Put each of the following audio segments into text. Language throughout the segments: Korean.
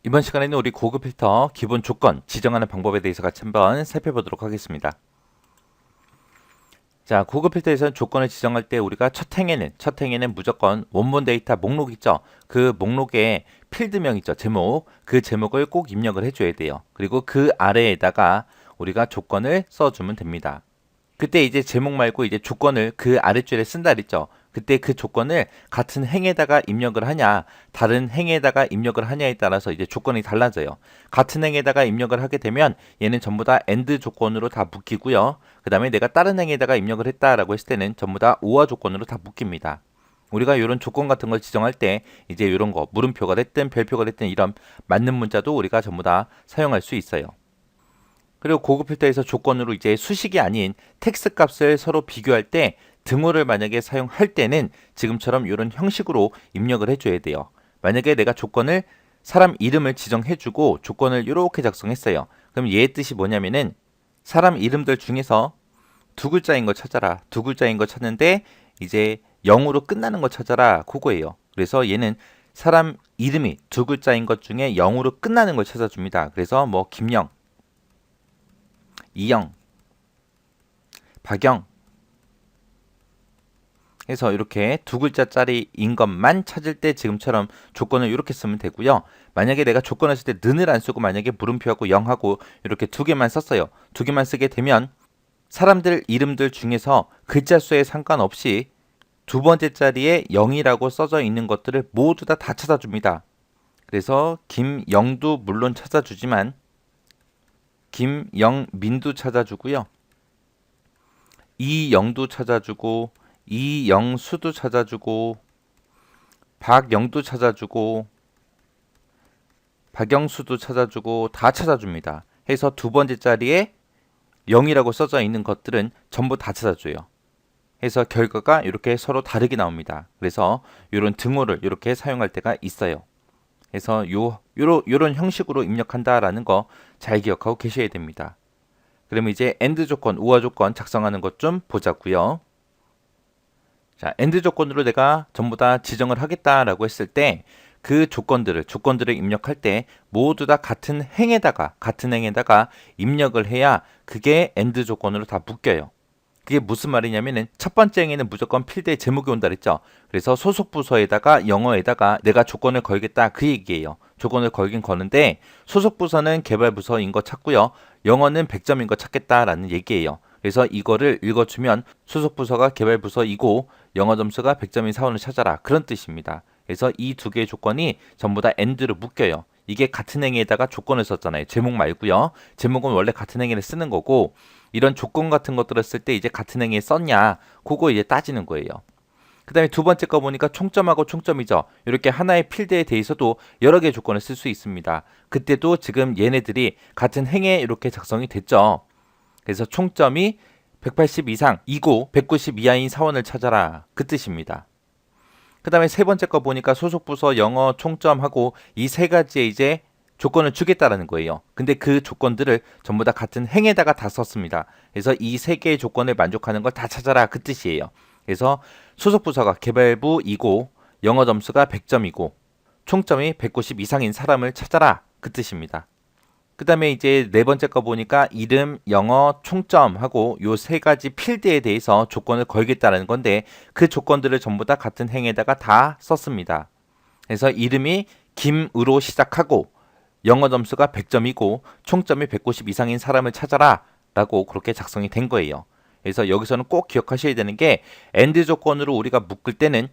이번 시간에는 우리 고급 필터 기본 조건 지정하는 방법에 대해서 같이 한번 살펴보도록 하겠습니다. 자, 고급 필터에서는 조건을 지정할 때 우리가 첫 행에는 무조건 원본 데이터 목록 있죠? 그 목록에 필드명 있죠? 제목. 그 제목을 꼭 입력을 해줘야 돼요. 그리고 그 아래에다가 우리가 조건을 써주면 됩니다. 그때 이제 제목 말고 이제 조건을 그 아랫줄에 쓴다 그랬죠. 그때 그 조건을 같은 행에다가 입력을 하냐, 다른 행에다가 입력을 하냐에 따라서 이제 조건이 달라져요. 같은 행에다가 입력을 하게 되면 얘는 전부 다 AND 조건으로 다 묶이고요. 그 다음에 내가 다른 행에다가 입력을 했다라고 했을 때는 전부 다 OR 조건으로 다 묶입니다. 우리가 이런 조건 같은 걸 지정할 때 이제 이런 거 물음표가 됐든 별표가 됐든 이런 맞는 문자도 우리가 전부 다 사용할 수 있어요. 그리고 고급 필터에서 조건으로 이제 수식이 아닌 텍스트 값을 서로 비교할 때 등호를 만약에 사용할 때는 지금처럼 이런 형식으로 입력을 해줘야 돼요. 만약에 내가 조건을 사람 이름을 지정해주고 조건을 이렇게 작성했어요. 그럼 얘의 뜻이 뭐냐면은 사람 이름들 중에서 두 글자인 거 찾아라. 두 글자인 거 찾는데 이제 0으로 끝나는 거 찾아라. 그거예요. 그래서 얘는 사람 이름이 두 글자인 것 중에 0으로 끝나는 걸 찾아줍니다. 그래서 뭐 김영, 이영, 박영 해서 이렇게 두 글자짜리인 것만 찾을 때 지금처럼 조건을 이렇게 쓰면 되고요. 만약에 내가 조건을 쓸 때 는을 안 쓰고 만약에 물음표하고 0하고 이렇게 두 개만 썼어요. 두 개만 쓰게 되면 사람들 이름들 중에서 글자 수에 상관없이 두 번째 자리에 0이라고 써져 있는 것들을 모두 다 찾아줍니다. 그래서 김영도 물론 찾아주지만 김영민도 찾아주고요. 이영도 찾아주고 이영수도 찾아주고 박영도 찾아주고 박영수도 찾아주고 다 찾아줍니다. 해서 두 번째 자리에 0이라고 써져 있는 것들은 전부 다 찾아줘요. 해서 결과가 이렇게 서로 다르게 나옵니다. 그래서 이런 등호를 이렇게 사용할 때가 있어요. 그래서 요런 형식으로 입력한다라는 거 잘 기억하고 계셔야 됩니다. 그러면 이제 AND 조건, OR 조건 작성하는 것 좀 보자고요. 자, AND 조건으로 내가 전부 다 지정을 하겠다라고 했을 때 그 조건들을 입력할 때 모두 다 같은 행에다가 입력을 해야 그게 AND 조건으로 다 묶여요. 그게 무슨 말이냐면은 첫 번째 행에는 무조건 필드에 제목이 온다 그랬죠. 그래서 소속 부서에다가 영어에다가 내가 조건을 걸겠다 그 얘기예요. 조건을 걸긴 거는데 소속 부서는 개발 부서인 거 찾고요. 영어는 100점인 거 찾겠다라는 얘기예요. 그래서 이거를 읽어주면 소속 부서가 개발 부서이고 영어 점수가 100점인 사원을 찾아라 그런 뜻입니다. 그래서 이 두 개의 조건이 전부 다 AND로 묶여요. 이게 같은 행에다가 조건을 썼잖아요. 제목 말고요. 제목은 원래 같은 행에를 쓰는 거고 이런 조건 같은 것들을 쓸 때 이제 같은 행에 썼냐 그거 이제 따지는 거예요. 그 다음에 두 번째 거 보니까 총점하고 총점이죠. 이렇게 하나의 필드에 대해서도 여러 개의 조건을 쓸 수 있습니다. 그때도 지금 얘네들이 같은 행에 이렇게 작성이 됐죠. 그래서 총점이 180 이상이고 190 이하인 사원을 찾아라 그 뜻입니다. 그 다음에 세 번째 거 보니까 소속 부서 영어 총점하고 이 세 가지의 이제 조건을 주겠다라는 거예요. 근데 그 조건들을 전부 다 같은 행에다가 다 썼습니다. 그래서 이 세 개의 조건을 만족하는 걸 다 찾아라 그 뜻이에요. 그래서 소속 부서가 개발부이고 영어 점수가 100점이고 총점이 190 이상인 사람을 찾아라 그 뜻입니다. 그 다음에 이제 네 번째 거 보니까 이름, 영어, 총점하고 요 세 가지 필드에 대해서 조건을 걸겠다는 건데 그 조건들을 전부 다 같은 행에다가 다 썼습니다. 그래서 이름이 김으로 시작하고 영어 점수가 100점이고 총점이 190 이상인 사람을 찾아라 라고 그렇게 작성이 된 거예요. 그래서 여기서는 꼭 기억하셔야 되는 게 AND 조건으로 우리가 묶을 때는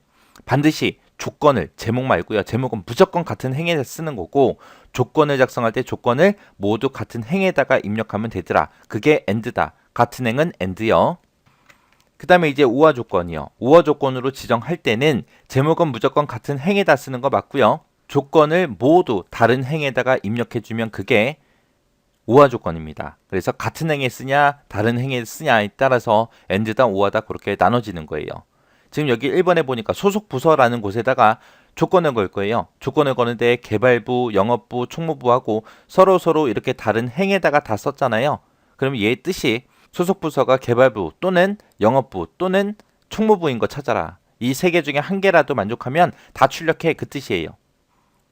반드시 조건을 제목 말고요. 제목은 무조건 같은 행에 쓰는 거고 조건을 작성할 때 조건을 모두 같은 행에다가 입력하면 되더라. 그게 AND다. 같은 행은 AND요. 그 다음에 이제 OR 조건이요. OR 조건으로 지정할 때는 제목은 무조건 같은 행에다 쓰는 거 맞고요. 조건을 모두 다른 행에다가 입력해주면 그게 OR 조건입니다. 그래서 같은 행에 쓰냐 다른 행에 쓰냐에 따라서 AND다 OR다 그렇게 나눠지는 거예요. 지금 여기 1번에 보니까 소속 부서라는 곳에다가 조건을 걸 거예요. 조건을 거는데 개발부, 영업부, 총무부하고 서로 이렇게 다른 행에다가 다 썼잖아요. 그럼 얘의 뜻이 소속 부서가 개발부 또는 영업부 또는 총무부인 거 찾아라. 이 세 개 중에 한 개라도 만족하면 다 출력해 그 뜻이에요.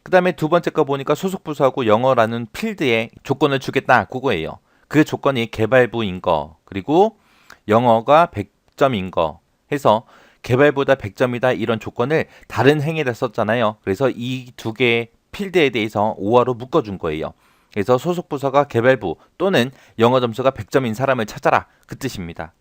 그 다음에 두 번째 거 보니까 소속 부서하고 영어라는 필드에 조건을 주겠다. 그거예요. 그 조건이 개발부인 거, 그리고 영어가 100점인 거 해서 개발보다 100점이다 이런 조건을 다른 행에다 썼잖아요. 그래서 이 두 개의 필드에 대해서 5화로 묶어준 거예요. 그래서 소속 부서가 개발부 또는 영어 점수가 100점인 사람을 찾아라. 그 뜻입니다.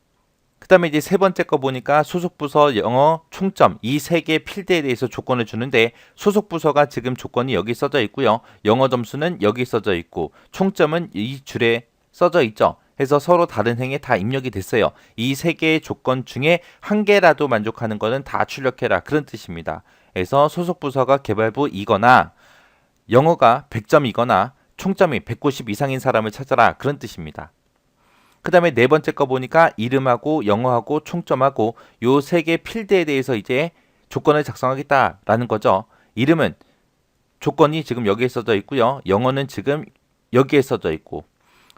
그 다음에 이제 세 번째 거 보니까 소속 부서 영어 총점 이 세 개의 필드에 대해서 조건을 주는데 소속 부서가 지금 조건이 여기 써져 있고요. 영어 점수는 여기 써져 있고 총점은 이 줄에 써져 있죠. 해서 서로 다른 행에 다 입력이 됐어요. 이 세 개의 조건 중에 한 개라도 만족하는 거는 다 출력해라. 그런 뜻입니다. 그래서 소속 부서가 개발부이거나 영어가 100점이거나 총점이 190 이상인 사람을 찾아라. 그런 뜻입니다. 그 다음에 네 번째 거 보니까 이름하고 영어하고 총점하고 요 세 개 필드에 대해서 이제 조건을 작성하겠다라는 거죠. 이름은 조건이 지금 여기에 써져 있고요. 영어는 지금 여기에 써져 있고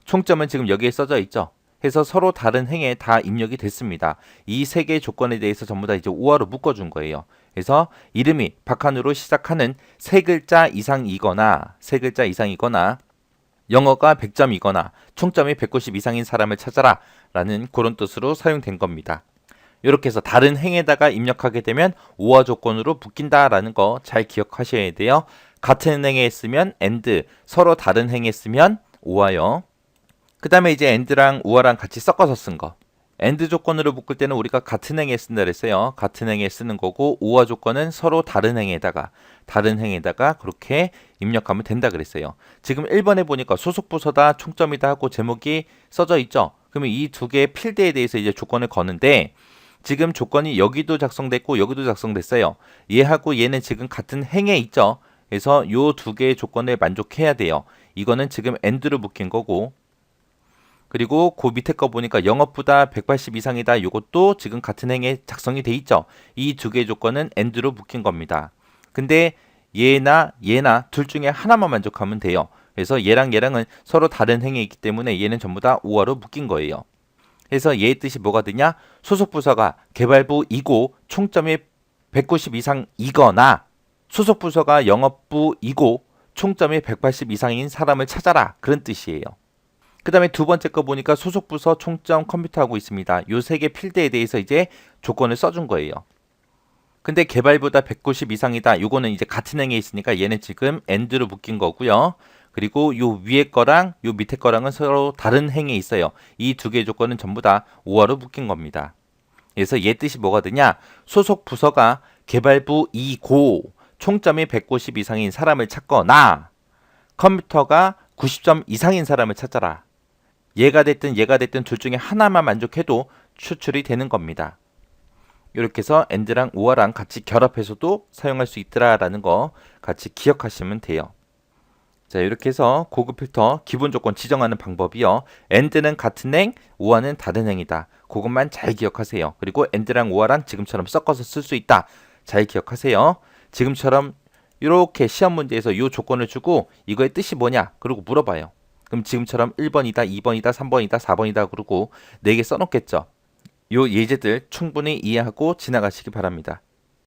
총점은 지금 여기에 써져 있죠. 해서 서로 다른 행에 다 입력이 됐습니다. 이 세 개의 조건에 대해서 전부 다 이제 5화로 묶어준 거예요. 그래서 이름이 박한우로 시작하는 세 글자 이상이거나 영어가 100점이거나 총점이 190 이상인 사람을 찾아라 라는 그런 뜻으로 사용된 겁니다. 이렇게 해서 다른 행에다가 입력하게 되면 5화 조건으로 묶인다라는 거 잘 기억하셔야 돼요. 같은 행에 쓰면 and, 서로 다른 행에 쓰면 5화요. 그 다음에 이제 and랑 5화랑 같이 섞어서 쓴 거. and 조건으로 묶을 때는 우리가 같은 행에 쓴다 그랬어요. 같은 행에 쓰는 거고 5화 조건은 서로 다른 행에다가 그렇게 입력하면 된다 그랬어요. 지금 1번에 보니까 소속 부서다 총점이다 하고 제목이 써져 있죠. 그러면 이 두 개의 필드에 대해서 이제 조건을 거는데 지금 조건이 여기도 작성됐고 여기도 작성됐어요. 얘하고 얘는 지금 같은 행에 있죠. 그래서 요 두 개의 조건에 만족해야 돼요. 이거는 지금 and로 묶인 거고 그리고 그 밑에 거 보니까 영어보다 180 이상이다. 이것도 지금 같은 행에 작성이 돼 있죠. 이 두 개의 조건은 and로 묶인 겁니다. 근데 얘나 둘 중에 하나만 만족하면 돼요. 그래서 얘랑 얘랑은 서로 다른 행에 있기 때문에 얘는 전부 다 5화로 묶인 거예요. 그래서 얘의 뜻이 뭐가 되냐? 소속 부서가 개발부이고 총점이 190 이상이거나 소속 부서가 영업부이고 총점이 180 이상인 사람을 찾아라. 그런 뜻이에요. 그 다음에 두 번째 거 보니까 소속 부서 총점 컴퓨터하고 있습니다. 요 세 개 필드에 대해서 이제 조건을 써준 거예요. 근데 개발보다 190 이상이다. 요거는 이제 같은 행에 있으니까 얘는 지금 and로 묶인 거고요. 그리고 요 위에 거랑 요 밑에 거랑은 서로 다른 행에 있어요. 이 두 개의 조건은 전부 다 5화로 묶인 겁니다. 그래서 얘 뜻이 뭐가 되냐? 소속 부서가 개발부이고 총점이 190 이상인 사람을 찾거나 컴퓨터가 90점 이상인 사람을 찾아라. 얘가 됐든 둘 중에 하나만 만족해도 추출이 되는 겁니다. 이렇게 해서 and랑 5화랑 같이 결합해서도 사용할 수 있더라라는 거 같이 기억하시면 돼요. 자, 이렇게 해서 고급 필터 기본 조건 지정하는 방법이요. and는 같은 행, 5화는 다른 행이다. 그것만 잘 기억하세요. 그리고 and랑 5화랑 지금처럼 섞어서 쓸 수 있다. 잘 기억하세요. 지금처럼 이렇게 시험 문제에서 이 조건을 주고 이거의 뜻이 뭐냐? 그리고 물어봐요. 그럼 지금처럼 1번이다, 2번이다, 3번이다, 4번이다 그러고 4개 써놓겠죠. 요 예제들 충분히 이해하고 지나가시기 바랍니다.